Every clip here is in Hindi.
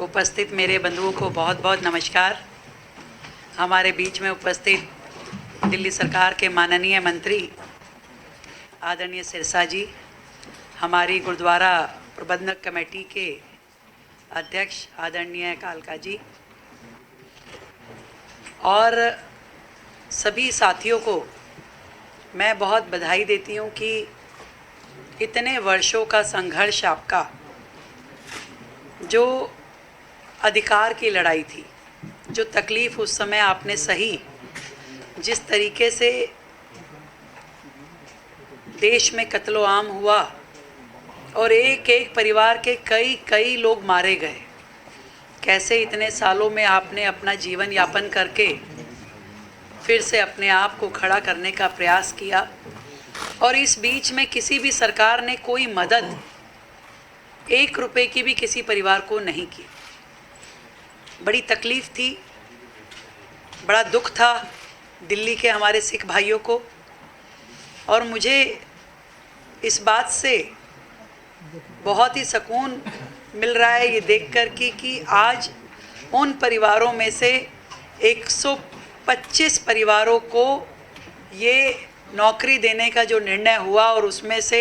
उपस्थित मेरे बंधुओं को बहुत बहुत नमस्कार। हमारे बीच में उपस्थित दिल्ली सरकार के माननीय मंत्री आदरणीय सिरसा जी, हमारी गुरुद्वारा प्रबंधक कमेटी के अध्यक्ष आदरणीय कालका जी और सभी साथियों को मैं बहुत बधाई देती हूँ कि इतने वर्षों का संघर्ष आपका, जो अधिकार की लड़ाई थी, जो तकलीफ़ उस समय आपने सही, जिस तरीके से देश में कत्लो आम हुआ और एक एक परिवार के कई लोग मारे गए, कैसे इतने सालों में आपने अपना जीवन यापन करके फिर से अपने आप को खड़ा करने का प्रयास किया। और इस बीच में किसी भी सरकार ने कोई मदद 1 रुपए की भी किसी परिवार को नहीं की। बड़ी तकलीफ़ थी, बड़ा दुख था दिल्ली के हमारे सिख भाइयों को। और मुझे इस बात से बहुत ही सुकून मिल रहा है ये देखकर कि आज उन परिवारों में से 125 परिवारों को ये नौकरी देने का जो निर्णय हुआ और उसमें से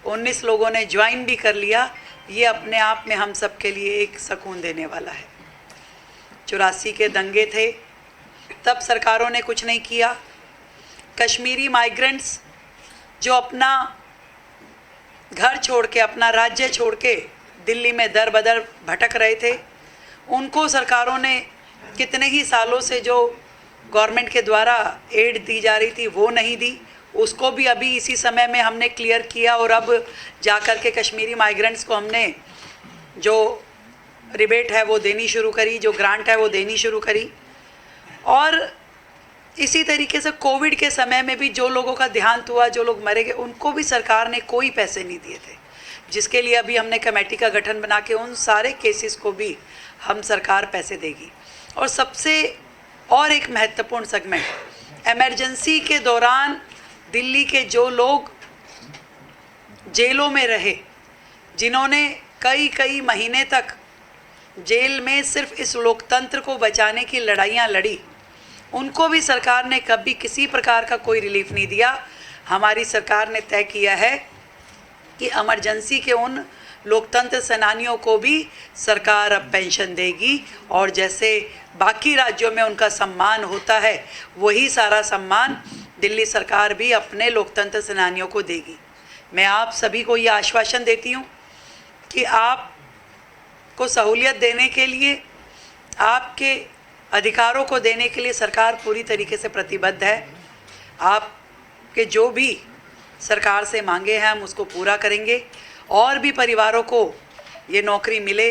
19 लोगों ने ज्वाइन भी कर लिया, ये अपने आप में हम सब के लिए एक सुकून देने वाला है। 84 के दंगे थे, तब सरकारों ने कुछ नहीं किया। कश्मीरी माइग्रेंट्स जो अपना घर छोड़ के, अपना राज्य छोड़ के दिल्ली में दर बदर भटक रहे थे, उनको सरकारों ने कितने ही सालों से जो गवर्नमेंट के द्वारा एड दी जा रही थी वो नहीं दी, उसको भी अभी इसी समय में हमने क्लियर किया। और अब जाकर के कश्मीरी माइग्रेंट्स को हमने जो रिबेट है वो देनी शुरू करी, जो ग्रांट है वो देनी शुरू करी। और इसी तरीके से कोविड के समय में भी जो लोगों का देहांत हुआ, जो लोग मरे गए, उनको भी सरकार ने कोई पैसे नहीं दिए थे, जिसके लिए अभी हमने कमेटी का गठन बना के उन सारे केसेस को भी हम सरकार पैसे देगी। और सबसे और एक महत्वपूर्ण सेगमेंट, इमरजेंसी के दौरान दिल्ली के जो लोग जेलों में रहे, जिन्होंने कई महीने तक जेल में सिर्फ इस लोकतंत्र को बचाने की लड़ाइयाँ लड़ी, उनको भी सरकार ने कभी किसी प्रकार का कोई रिलीफ नहीं दिया। हमारी सरकार ने तय किया है कि इमरजेंसी के उन लोकतंत्र सेनानियों को भी सरकार अब पेंशन देगी, और जैसे बाकी राज्यों में उनका सम्मान होता है, वही सारा सम्मान दिल्ली सरकार भी अपने लोकतंत्र सेनानियों को देगी। मैं आप सभी को ये आश्वासन देती हूँ कि आपको सहूलियत देने के लिए, आपके अधिकारों को देने के लिए सरकार पूरी तरीके से प्रतिबद्ध है। आपके जो भी सरकार से मांगे हैं हम उसको पूरा करेंगे, और भी परिवारों को ये नौकरी मिले,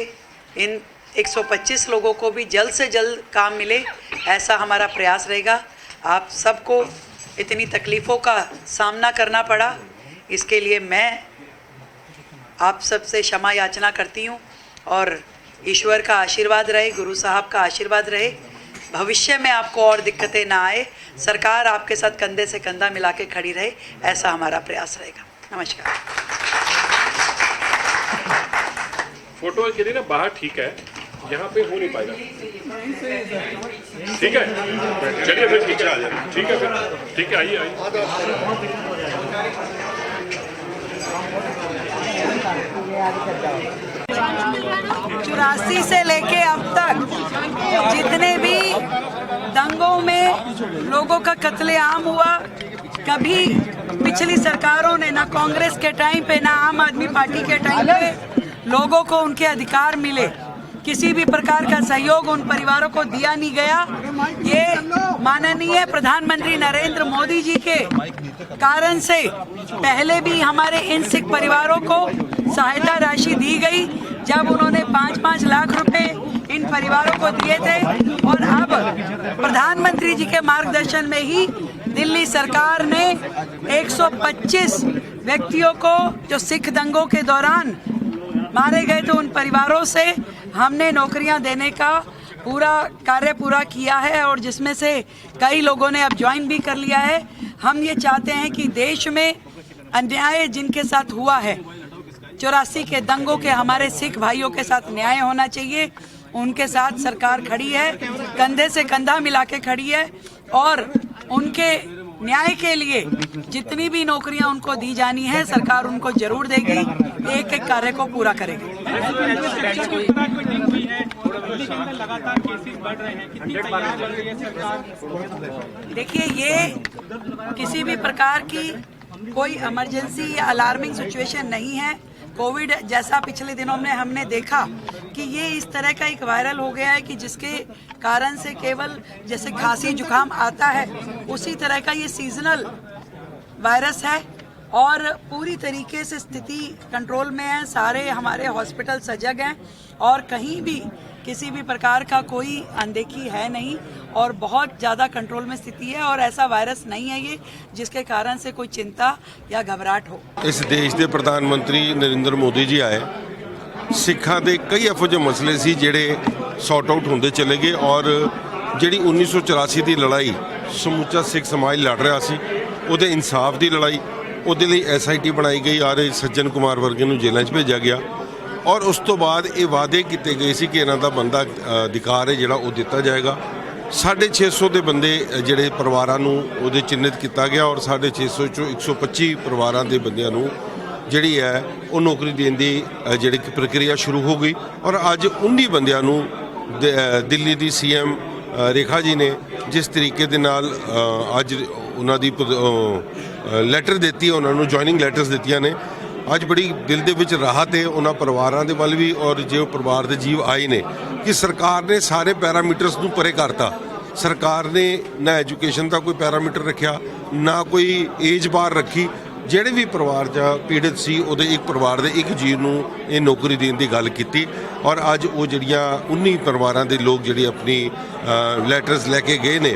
इन 125 लोगों को भी जल्द से जल्द काम मिले, ऐसा हमारा प्रयास रहेगा। आप सबको इतनी तकलीफ़ों का सामना करना पड़ा, इसके लिए मैं आप सबसे क्षमा याचना करती हूँ। और ईश्वर का आशीर्वाद रहे, गुरु साहब का आशीर्वाद रहे, भविष्य में आपको और दिक्कतें ना आए, सरकार आपके साथ कंधे से कंधा मिला के खड़ी रहे, ऐसा हमारा प्रयास रहेगा। नमस्कार। फोटो के लिए ना बाहर ठीक है, यहाँ पे हो नहीं पाएगा। ठीक है, चलिए फिर ठीक है, ठीक है फिर ठीक है, आइए 84 से लेके अब तक जितने भी दंगों में लोगों का कत्लेआम हुआ, कभी पिछली सरकारों ने, ना कांग्रेस के टाइम पे ना आम आदमी पार्टी के टाइम पे लोगों को उनके अधिकार मिले, किसी भी प्रकार का सहयोग उन परिवारों को दिया नहीं गया। ये माननीय प्रधानमंत्री नरेंद्र मोदी जी के कारण से पहले भी हमारे इन सिख परिवारों को सहायता राशि दी गई, जब उन्होंने 5-5 लाख रुपए इन परिवारों को दिए थे। और अब प्रधानमंत्री जी के मार्गदर्शन में ही दिल्ली सरकार ने 125 व्यक्तियों को, जो सिख दंगों के दौरान मारे गए थे, उन परिवारों से हमने नौकरियां देने का कार्य पूरा किया है, और जिसमें से कई लोगों ने अब ज्वाइन भी कर लिया है। हम ये चाहते हैं कि देश में अन्याय जिनके साथ हुआ है 84 के दंगों के हमारे सिख भाइयों के साथ न्याय होना चाहिए। उनके साथ सरकार खड़ी है, कंधे से कंधा मिला के खड़ी है और उनके न्याय के लिए जितनी भी नौकरियां उनको दी जानी है सरकार उनको जरूर देगी, एक एक कार्य को पूरा करेगी। देखिए, ये किसी भी प्रकार की कोई इमरजेंसी या अलार्मिंग सिचुएशन नहीं है। कोविड जैसा पिछले दिनों में हमने देखा कि ये इस तरह का एक वायरल हो गया है कि जिसके कारण से केवल जैसे खांसी जुकाम आता है उसी तरह का ये सीजनल वायरस है और पूरी तरीके से स्थिति कंट्रोल में है। सारे हमारे हॉस्पिटल सजग हैं और कहीं भी किसी भी प्रकार का कोई अनदेखी है नहीं और बहुत ज़्यादा कंट्रोल में स्थिति है और ऐसा वायरस नहीं है ये जिसके कारण से कोई चिंता या घबराहट हो। इस देश के प्रधानमंत्री नरेंद्र मोदी जी आए, सिखा के कई ਇਹੋ ਜਿਹੇ मसले सी ਜਿਹੜੇ सॉर्ट आउट होंदे चले गए और ਜਿਹੜੀ 1984 की लड़ाई समूचा सिख समाज लड़ रहा सी ਉਹਦੇ इंसाफ की लड़ाई ਉਹਦੇ ਲਈ SIT बनाई गई और सज्जन कुमार वर्गे ਨੂੰ जेलों 'ਚ भेजा गया और उस तो बाद ये वादे किए गए सी कि इन्हां दा बंदा अधिकार है जिहड़ा वो दिता जाएगा। 650 ਦੇ ਬੰਦੇ ਜਿਹੜੇ ਪਰਿਵਾਰਾਂ ਨੂੰ ਉਹਦੇ ਚਿੰਨ੍ਹਿਤ ਕੀਤਾ ਗਿਆ ਔਰ 650 ਚੋਂ 125 ਪਰਿਵਾਰਾਂ ਦੇ ਬੰਦਿਆਂ ਨੂੰ ਜਿਹੜੀ ਹੈ ਉਹ ਨੌਕਰੀ ਦੇਣ ਦੀ ਜਿਹੜੀ ਪ੍ਰਕਿਰਿਆ ਸ਼ੁਰੂ ਹੋ ਗਈ ਔਰ ਅੱਜ 19 ਬੰਦਿਆਂ ਨੂੰ ਦਿੱਲੀ ਦੀ CM ਰੇਖਾ ਜੀ ਨੇ ਜਿਸ ਤਰੀਕੇ ਦੇ ਨਾਲ ਅੱਜ ਉਹਨਾਂ ਦੀ ਲੈਟਰ ਦਿੱਤੀ, ਉਹਨਾਂ ਨੂੰ ਜੁਆਇਨਿੰਗ ਲੈਟਰਸ ਦਿੱਤੀਆਂ ਨੇ। ਅੱਜ ਬੜੀ ਦਿਲ ਦੇ ਵਿੱਚ ਰਾਹਤ ਹੈ ਉਹਨਾਂ ਪਰਿਵਾਰਾਂ ਦੇ ਵੱਲ ਵੀ ਔਰ ਜੋ ਪਰਿਵਾਰ ਦੇ ਜੀਵ ਆਏ ਨੇ ਕਿ ਸਰਕਾਰ ਨੇ ਸਾਰੇ ਪੈਰਾਮੀਟਰਸ ਨੂੰ ਪਰੇ ਕਰਤਾ। ਸਰਕਾਰ ਨੇ ਨਾ ਐਜੂਕੇਸ਼ਨ ਦਾ ਕੋਈ ਪੈਰਾਮੀਟਰ ਰੱਖਿਆ, ਨਾ ਕੋਈ ਏਜ ਬਾਰ ਰੱਖੀ। ਜਿਹੜੇ ਵੀ ਪਰਿਵਾਰ ਜਾਂ ਪੀੜਤ ਸੀ ਉਹਦੇ ਇੱਕ ਪਰਿਵਾਰ ਦੇ ਇੱਕ ਜੀਵ ਨੂੰ ਇਹ ਨੌਕਰੀ ਦੇਣ ਦੀ ਗੱਲ ਕੀਤੀ ਔਰ ਅੱਜ ਉਹ ਜਿਹੜੀਆਂ 19 ਪਰਿਵਾਰਾਂ ਦੇ ਲੋਕ ਜਿਹੜੇ ਆਪਣੀ ਲੈਟਰਸ ਲੈ ਕੇ ਗਏ ਨੇ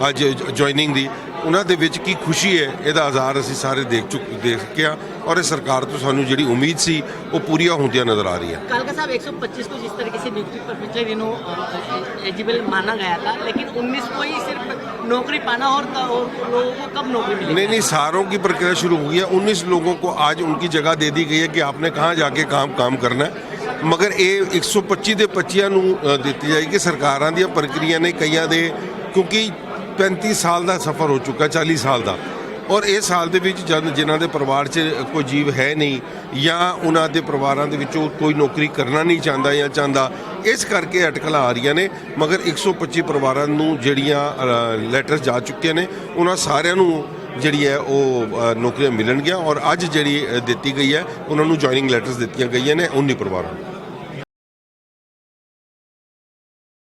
ਅੱਜ ਜੁਆਇਨਿੰਗ ਦੀ, ਉਹਨਾਂ ਦੇ ਵਿੱਚ ਕੀ ਖੁਸ਼ੀ ਹੈ ਇਹਦਾ ਆਜ਼ਾਰ ਅਸੀਂ ਸਾਰੇ ਦੇਖ ਕੇ ਆ और इस सरकार तो सानू जी उम्मीद सी वो पूरियां होंदियां नजर आ रही है। कालका साहब 125 को जिस तरीके से नियुक्ति पर पिछले दिनों एलिजिबल माना गया था, लेकिन 19 को ही सिर्फ नौकरी पाना और लोगों को कब नौकरी मिलेगी? नहीं, सारों की प्रक्रिया शुरू हुई है। 19 लोगों को आज उनकी जगह दे दी गई है कि आपने कहाँ जाके काम करना है, मगर ये 125 ਦੇ 25 ਨੂੰ ਦਿੱਤੀ ਜਾਏਗੀ। ਸਰਕਾਰਾਂ ਦੀਆਂ ਪ੍ਰਕਿਰਿਆ ਨੇ ਕਈਆਂ ਦੇ ਕਿਉਂਕਿ 35 ਸਾਲ ਦਾ ਸਫ਼ਰ ਹੋ ਚੁੱਕਾ, 40 ਸਾਲ ਦਾ ਔਰ ਇਹ ਸਾਲ ਦੇ ਵਿੱਚ ਜਦ ਜਿਨ੍ਹਾਂ ਦੇ ਪਰਿਵਾਰ 'ਚ ਕੋਈ ਜੀਵ ਹੈ ਨਹੀਂ ਜਾਂ ਉਹਨਾਂ ਦੇ ਪਰਿਵਾਰਾਂ ਦੇ ਵਿੱਚੋਂ ਕੋਈ ਨੌਕਰੀ ਕਰਨਾ ਨਹੀਂ ਚਾਹੁੰਦਾ ਜਾਂ ਚਾਹੁੰਦਾ, ਇਸ ਕਰਕੇ ਅਟਕਲਾਂ ਆ ਰਹੀਆਂ ਨੇ। ਮਗਰ 125 ਪਰਿਵਾਰਾਂ ਨੂੰ ਜਿਹੜੀਆਂ ਲੈਟਰਸ ਜਾ ਚੁੱਕੇ ਨੇ ਉਹਨਾਂ ਸਾਰਿਆਂ ਨੂੰ ਜਿਹੜੀ ਹੈ ਉਹ ਨੌਕਰੀਆਂ ਮਿਲਣਗੀਆਂ ਔਰ ਅੱਜ ਜਿਹੜੀ ਦਿੱਤੀ ਗਈ ਹੈ ਉਹਨਾਂ ਨੂੰ ਜੁਆਇਨਿੰਗ ਲੈਟਰਸ ਦਿੱਤੀਆਂ ਗਈਆਂ ਨੇ 19 ਪਰਿਵਾਰਾਂ ਨੂੰ।